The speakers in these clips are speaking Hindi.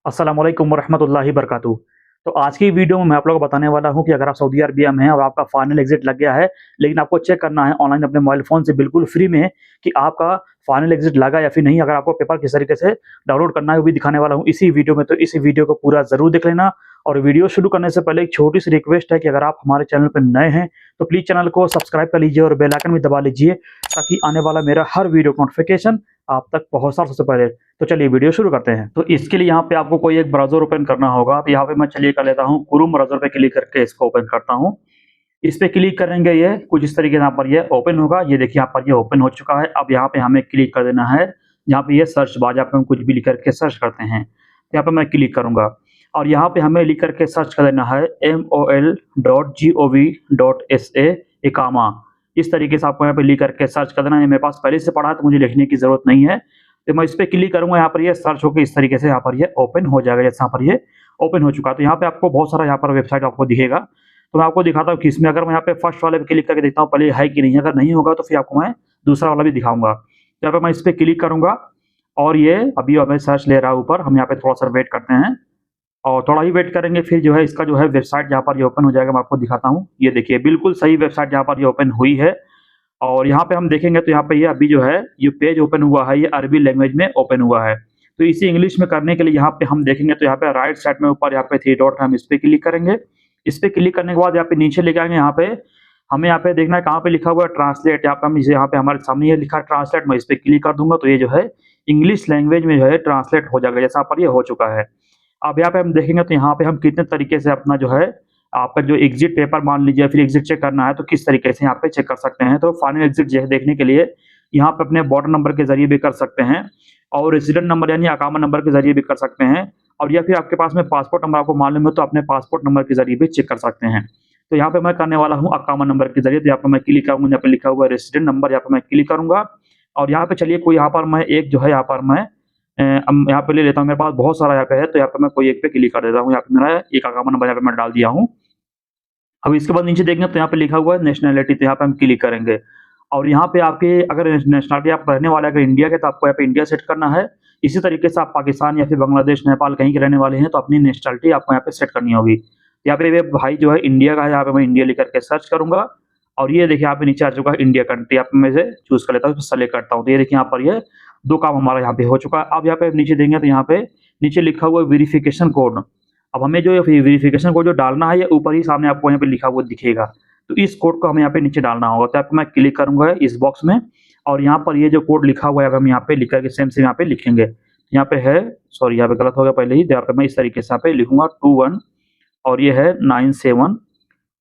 अस्सलाम वालेकुम वरहमतुल्लाहि वबरकातुहू। तो आज की वीडियो में मैं आप लोगों को बताने वाला हूँ कि अगर आप सऊदी अरबिया में हैं और आपका फाइनल एग्ज़िट लग गया है, लेकिन आपको चेक करना है ऑनलाइन अपने मोबाइल फ़ोन से बिल्कुल फ्री में कि आपका फाइनल एग्ज़िट लगा या फिर नहीं। अगर आपको पेपर किस तरीके से डाउनलोड करना है, वो भी दिखाने वाला हूँ इसी वीडियो में। तो इस वीडियो को पूरा ज़रूर देख लेना। और वीडियो शुरू करने से पहले एक छोटी-सी रिक्वेस्ट है कि अगर आप हमारे चैनल पे नए हैं, तो प्लीज़ चैनल को सब्सक्राइब कर लीजिए और बेल आइकन भी दबा लीजिए, ताकि आने वाला मेरा हर वीडियो का नोटिफ़िकेशन आप तक पहुँचे सबसे पहले। तो चलिए वीडियो शुरू करते हैं। तो इसके लिए यहाँ पे आपको कोई एक ब्राउज़र ओपन करना होगा। तो यहाँ पे मैं चलिए कर लेता हूँ, क्रोम ब्राउज़र पे क्लिक करके इसको ओपन करता हूँ। इस पे क्लिक करेंगे, ये कुछ इस तरीके से यहाँ पर ये ओपन होगा। ये देखिए यहाँ पर ये ओपन हो चुका है। अब यहाँ पे हमें क्लिक कर देना है। यहाँ पे ये सर्च बार, यहाँ पे हम कुछ भी लिख करके सर्च करते हैं। तो यहाँ पे मैं क्लिक करूँगा और यहाँ पे हमें लिख करके सर्च कर देना है mol.gov.sa इकामा। इस तरीके से आपको यहाँ पे लिख करके सर्च कर देना है। मेरे पास पहले से पड़ा है तो मुझे लिखने की ज़रूरत नहीं है। तो मैं इस पे क्लिक करूँगा, यहाँ पर ये सर्च होके इस तरीके से यहाँ पर ये ओपन हो जाएगा। जैसे यहाँ पर ये ओपन हो चुका है। तो यहाँ पे आपको बहुत सारा यहाँ पर वेबसाइट आपको दिखेगा। तो मैं आपको दिखाता हूँ कि इसमें अगर मैं यहाँ पे फर्स्ट वाले पे क्लिक करके देखता हूँ पहले है कि नहीं है। अगर नहीं होगा तो फिर आपको मैं दूसरा वाला भी दिखाऊँगा। तो यहाँ पे मैं इस पे क्लिक करूँगा और ये अभी हमें सर्च ले रहा है ऊपर। हम यहाँ पे थोड़ा-सा वेट करते हैं और थोड़ा ही वेट करेंगे, फिर जो है इसका जो है वेबसाइट जहाँ पर ये ओपन हो जाएगा, मैं आपको दिखाता हूँ। ये देखिए बिल्कुल सही वेबसाइट जहाँ पर ये ओपन हुई है। और यहाँ पे हम देखेंगे तो यहाँ पे ये अभी जो है ये पेज ओपन हुआ है, ये अरबी लैंग्वेज में ओपन हुआ है। तो इसे इंग्लिश में करने के लिए यहाँ पे हम देखेंगे तो यहाँ पे राइट साइड में ऊपर यहाँ पे 3 डॉट है, हम इस पे क्लिक करेंगे। इस पे क्लिक करने के बाद यहाँ पे नीचे लेके आएंगे। यहाँ पे हमें यहाँ पे देखना है कहाँ पे लिखा हुआ है ट्रांसलेट। यहाँ पे हम इसे यहाँ पे हमारे सामने ये लिखा है ट्रांसलेट, मैं इस पे क्लिक कर दूंगा तो ये जो है इंग्लिश लैंग्वेज में जो है ट्रांसलेट हो जाएगा, जैसा पर ये हो चुका है। अब यहाँ पे हम देखेंगे तो यहाँ पे हम कितने तरीके से अपना जो है आपका जो एग्जिट पेपर मान लीजिए या फिर एग्जिट चेक करना है तो किस तरीके से यहाँ पे चेक कर सकते हैं। तो फाइनल एग्जिट जो है देखने के लिए यहाँ पे अपने बॉर्डर नंबर के जरिए भी कर सकते हैं और रेसिडेंट नंबर यानी अकामा नंबर के जरिए भी कर सकते हैं। और या फिर आपके पास में पासपोर्ट नंबर आपको मालूम है तो अपने पासपोर्ट नंबर के जरिए भी चेक कर सकते हैं। तो यहाँ पे मैं करने वाला हूँ अकामा नंबर के जरिए। तो यहाँ पे मैं क्लिक करूँगा, यहाँ पे लिखा हुआ है रेसिडेंट नंबर, यहाँ पे मैं क्लिक करूंगा और यहाँ पे चलिए कोई यहाँ पर मैं एक जो है यहाँ पर मैं यहाँ पे ले लेता हूँ। मेरे पास बहुत सारा यहाँ पे है तो यहाँ पे मैं कोई एक पे क्लिक कर देता हूँ। यहाँ पे मेरा एक अकामा नंबर यहाँ पे मैं डाल दिया हूँ। अब इसके बाद नीचे देखेंगे तो यहाँ पे लिखा हुआ है नेशनैलिटी, तो यहाँ पे हम क्लिक करेंगे और यहाँ पे आपके अगर नेशनैलिटी आप रहने वाले अगर इंडिया के तो आपको यहाँ पे इंडिया सेट करना है। इसी तरीके से आप पाकिस्तान या फिर बांग्लादेश, नेपाल कहीं के रहने वाले हैं तो अपनी नेशनैलिटी आपको यहाँ पे सेट करनी होगी। यहाँ पे मेरे भाई जो है इंडिया का है, यहाँ पे मैं इंडिया लिख करके सर्च करूंगा और ये देखिए यहाँ पे नीचे आ चुका है इंडिया कंट्री। यहाँ पे मैं इसे चूज कर लेता हूँ, सेलेक्ट करता हूँ। तो ये देखिए यहाँ पर ये 2 काम हमारा यहाँ पे हो चुका है। अब यहाँ पे नीचे देंगे तो यहाँ पे नीचे लिखा हुआ है वेरिफिकेशन कोड। अब हमें जो वेरिफिकेशन कोड जो डालना है ये ऊपर ही सामने आपको यहाँ पे लिखा हुआ दिखेगा। तो इस कोड को हमें यहाँ पे नीचे डालना होगा। तो मैं क्लिक करूंगा इस बॉक्स में और यहाँ पर ये जो कोड लिखा हुआ है हम यहाँ पे लिख करके सेम यहाँ पे लिखेंगे। यहाँ पे है, सॉरी यहाँ पे गलत हो गया पहले ही। यहाँ पे मैं इस तरीके से यहाँ पे लिखूंगा 21 और ये है 97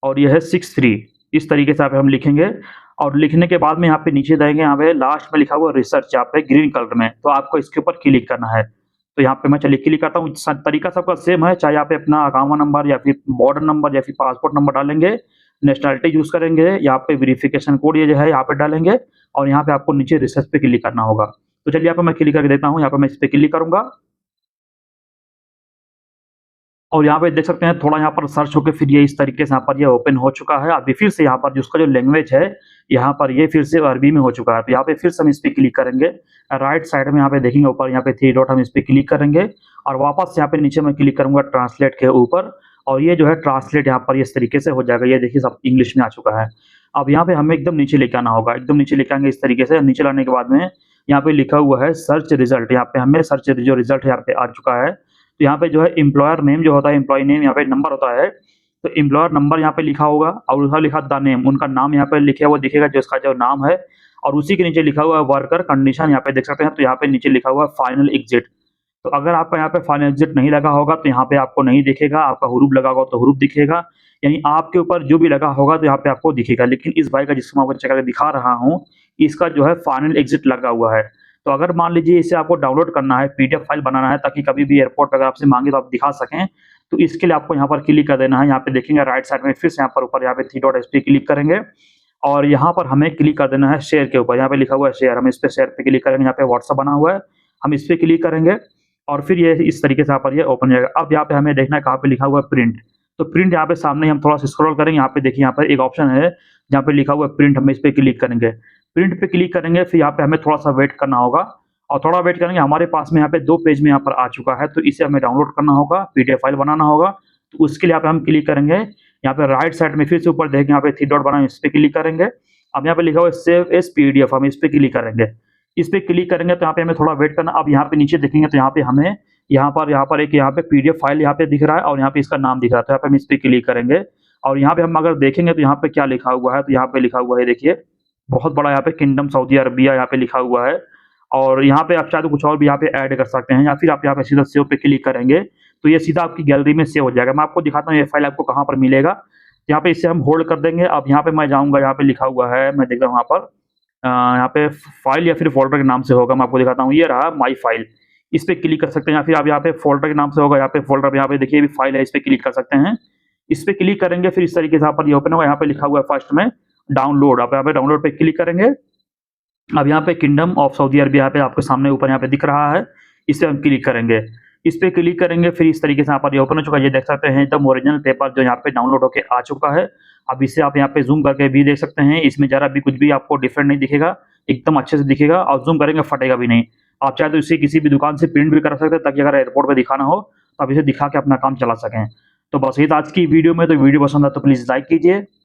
और ये है 63। इस तरीके से यहाँ पे हम लिखेंगे और लिखने के बाद में यहाँ पे नीचे जाएंगे, यहाँ पे लास्ट में लिखा हुआ रिसर्च यहाँ पे ग्रीन कलर में, तो आपको इसके ऊपर क्लिक करना है। तो यहाँ पे मैं चलिए क्लिक करता हूँ। तरीका सबका सेम है, चाहे यहाँ पे अपना अकाउंट नंबर या फिर बॉर्डर नंबर या फिर पासपोर्ट नंबर डालेंगे, नेशनलिटी यूज करेंगे, यहाँ पे वेरिफिकेशन कोड ये जो है यहाँ पे डालेंगे और यहाँ पे आपको नीचे रिसर्च पे क्लिक करना होगा। तो चलिए यहाँ पे मैं क्लिक करके देता हूँ। यहाँ पे मैं इस पे क्लिक करूंगा और यहाँ पे देख सकते हैं थोड़ा यहाँ पर सर्च होकर फिर ये इस तरीके से यहाँ पर ये ओपन हो चुका है। अभी फिर से यहाँ पर जिसका जो लैंग्वेज है यहाँ पर ये फिर से अरबी में हो चुका है। तो यहाँ पे फिर से हम इस पे क्लिक करेंगे। राइट साइड में यहाँ पे देखेंगे ऊपर यहाँ पे 3 डॉट, हम इस पे क्लिक करेंगे और वापस यहाँ पे नीचे मैं क्लिक करूंगा ट्रांसलेट के ऊपर और ये जो है ट्रांसलेट यहाँ पर इस तरीके से हो जाएगा। ये देखिए सब इंग्लिश में आ चुका है। अब यहाँ पे हमें एकदम नीचे लेके आना होगा, एकदम नीचे लेके आएंगे इस तरीके से। नीचे लाने के बाद में यहाँ पे लिखा हुआ है सर्च रिजल्ट। यहाँ पे हमें सर्च जो रिजल्ट यहाँ पे आ चुका है। तो यहाँ पे जो है एम्प्लॉयर नेम जो होता है, एम्प्लॉय नेम यहाँ पे नंबर होता है, तो एम्प्लॉयर नंबर यहाँ पे लिखा होगा और उसका लिखा द नेम, उनका नाम यहाँ पे लिखा हुआ दिखेगा जो उसका जो नाम है और उसी के नीचे लिखा हुआ है वर्कर कंडीशन, यहाँ पे देख सकते हैं। तो यहाँ पे नीचे लिखा हुआ है फाइनल एग्जिट। तो अगर आपका यहाँ पे फाइनल एग्जिट नहीं लगा होगा तो यहाँ पे आपको नहीं दिखेगा, आपका हुरूफ लगा होगा तो हुरूफ दिखेगा, यानी आपके ऊपर जो भी लगा होगा तो यहाँ पे आपको दिखेगा। लेकिन इस भाई का जिसको मैं आपको चेक करके दिखा रहा हूँ, इसका जो है फाइनल एग्जिट लगा हुआ है। तो अगर मान लीजिए इसे आपको डाउनलोड करना है, पीडीएफ फाइल बनाना है ताकि कभी भी एयरपोर्ट पर अगर आपसे मांगे तो आप दिखा सकें, तो इसके लिए आपको यहाँ पर क्लिक कर देना है। यहाँ पे देखेंगे राइट साइड में फिर से यहाँ पर ऊपर यहाँ पे 3 डॉट, इस पे क्लिक करेंगे और यहाँ पर हमें क्लिक कर देना है शेयर के ऊपर। यहाँ पे लिखा हुआ है शेयर, हम इस पे शेयर पे क्लिक करेंगे। यहाँ पे व्हाट्सएप बना हुआ है, हम इस पे क्लिक करेंगे और फिर ये इस तरीके से यहाँ पर ये ओपन हो जाएगा। अब यहाँ पे हमें देखना है कहाँ पे लिखा हुआ है प्रिंट। तो प्रिंट यहाँ पे सामने हम थोड़ा सा स्क्रॉल करेंगे, यहाँ पे देखिए यहाँ पर एक ऑप्शन है जहाँ पे लिखा हुआ है प्रिंट, हम इस पे क्लिक करेंगे। प्रिंट पे क्लिक करेंगे, फिर यहाँ पे हमें थोड़ा सा वेट करना होगा और थोड़ा वेट करेंगे, हमारे पास में यहाँ पे 2 पेज में यहाँ पर आ चुका है, तो इसे हमें डाउनलोड करना होगा, पीडीएफ फाइल बनाना होगा। तो उसके लिए यहाँ पे हम क्लिक करेंगे, यहाँ पे राइट साइड में फिर से ऊपर देखेंगे, यहाँ पे 3 डॉट बना है, इस पे क्लिक करेंगे। अब यहाँ पे लिखा हुआ है सेव एज़ पीडीएफ, हम इस पे क्लिक करेंगे। इस पे क्लिक करेंगे तो यहाँ पे हमें थोड़ा वेट करना। अब यहाँ पे नीचे देखेंगे तो यहाँ पे हमें यहाँ पे पीडीएफ फाइल यहाँ पे दिख रहा है और यहाँ पे इसका नाम दिख रहा है, तो यहाँ पे हम इस पे क्लिक करेंगे। और यहाँ पे हम अगर देखेंगे तो यहाँ पे क्या लिखा हुआ है, तो यहाँ पे लिखा हुआ है, देखिए बहुत बड़ा यहाँ पे किंगडम सऊदी अरबिया यहाँ पे लिखा हुआ है। और यहाँ पे आप चाहे तो कुछ और भी यहाँ पे ऐड कर सकते हैं, या फिर आप यहाँ पे सीधा सेव पे क्लिक करेंगे तो ये सीधा आपकी गैलरी में सेव हो जाएगा। मैं आपको दिखाता हूँ ये फाइल आपको कहाँ पर मिलेगा। यहाँ पे इसे हम होल्ड कर देंगे। अब यहाँ पे मैं जाऊँगा, यहाँ पे लिखा हुआ है, मैं देख रहा हूँ यहाँ पर यहाँ पे फाइल या फिर फ़ोल्डर के नाम से होगा, मैं आपको दिखाता हूँ। ये रहा माई फाइल, इस पे क्लिक कर सकते हैं, या फिर आप यहाँ पे फ़ोल्डर के नाम से होगा, यहाँ पे फ़ोल्डर पे यहाँ पे देखिए फाइल है, इस पे क्लिक कर सकते हैं। इस पे क्लिक करेंगे, फिर इस तरीके से यहाँ पर ये ओपन होगा। यहाँ पे लिखा हुआ है फर्स्ट में डाउनलोड, आप यहाँ पे डाउनलोड पे क्लिक करेंगे। अब यहाँ पे किंगडम ऑफ सऊदी अरबिया यहाँ पे आपके सामने ऊपर यहाँ पे दिख रहा है, इस पे हम क्लिक करेंगे। इस पे क्लिक करेंगे, फिर इस तरीके से यहाँ पर ये ओपन हो चुका है। ये देख सकते हैं एकदम ओरिजिनल पेपर जो यहाँ पे डाउनलोड होके आ चुका है। अब इसे आप यहाँ पे ज़ूम करके भी देख सकते हैं, इसमें ज़रा भी कुछ भी आपको डिफरेंट नहीं दिखेगा, एकदम अच्छे से दिखेगा और ज़ूम करेंगे फटेगा भी नहीं। आप चाहे तो इसे किसी भी दुकान से प्रिंट भी करा सकते हैं, ताकि अगर एयरपोर्ट पे दिखाना हो तो आप इसे दिखा के अपना काम चला सकें। तो बस ये था आज की वीडियो में। तो वीडियो पसंद आए तो प्लीज़ लाइक कीजिए।